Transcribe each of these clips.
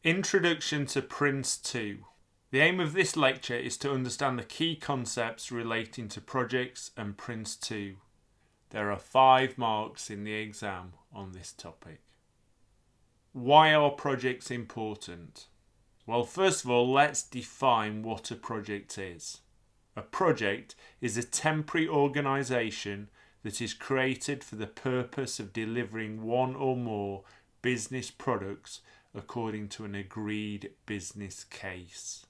Introduction to PRINCE2. The aim of this lecture is to understand the key concepts relating to projects and PRINCE2. There are 5 marks in the exam on this topic. Why are projects important? Well, first of all, let's define what a project is. A project is a temporary organisation that is created for the purpose of delivering one or more business products according to an agreed business case.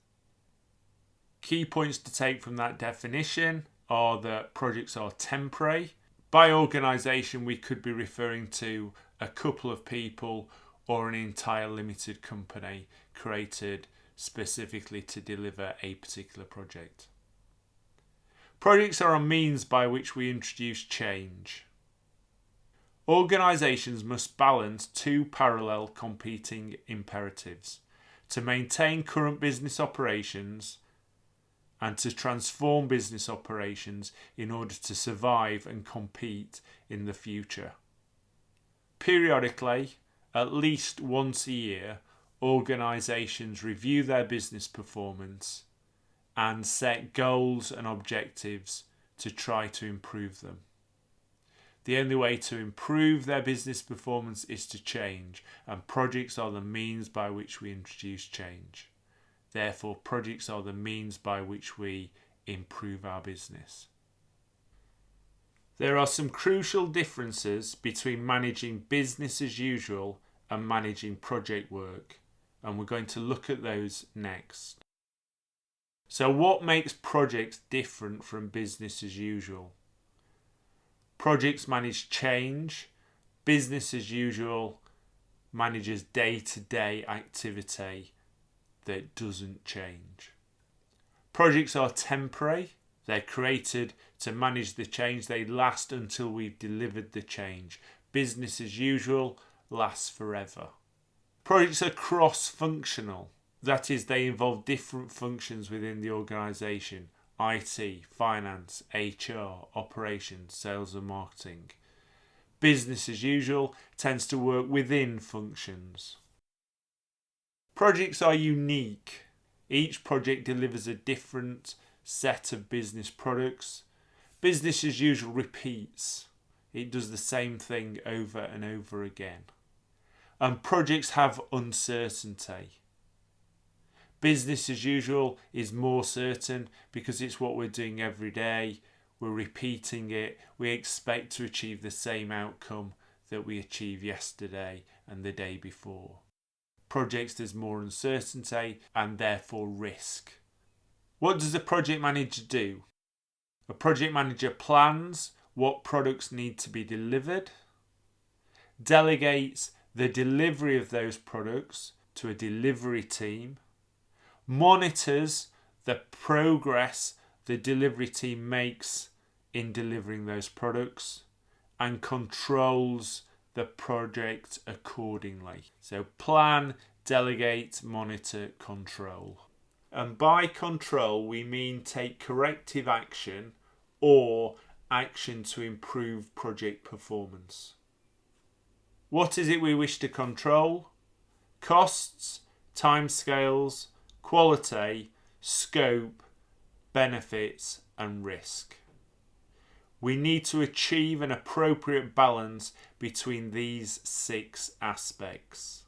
Key points to take from that definition are that projects are temporary. By organisation, we could be referring to a couple of people or an entire limited company created specifically to deliver a particular project. Projects are a means by which we introduce change. Organisations must balance 2 parallel competing imperatives: to maintain current business operations and to transform business operations in order to survive and compete in the future. Periodically, at least once a year, organisations review their business performance and set goals and objectives to try to improve them. The only way to improve their business performance is to change, and projects are the means by which we introduce change. Therefore, projects are the means by which we improve our business. There are some crucial differences between managing business as usual and managing project work, and we're going to look at those next. So what makes projects different from business as usual? Projects manage change. Business as usual manages day-to-day activity that doesn't change. Projects are temporary. They're created to manage the change. They last until we've delivered the change. Business as usual lasts forever. Projects are cross-functional. That is, they involve different functions within the organisation: IT, finance, HR, operations, sales and marketing. Business as usual tends to work within functions. Projects are unique. Each project delivers a different set of business products. Business as usual repeats. It does the same thing over and over again. And projects have uncertainty. Business as usual is more certain because it's what we're doing every day. We're repeating it. We expect to achieve the same outcome that we achieved yesterday and the day before. Projects, there's more uncertainty and therefore risk. What does a project manager do? A project manager plans what products need to be delivered, delegates the delivery of those products to a delivery team, monitors the progress the delivery team makes in delivering those products, and controls the project accordingly. So plan, delegate, monitor, control. And by control we mean take corrective action or action to improve project performance. What is it we wish to control? Costs, timescales, quality, scope, benefits and risk. We need to achieve an appropriate balance between these 6 aspects.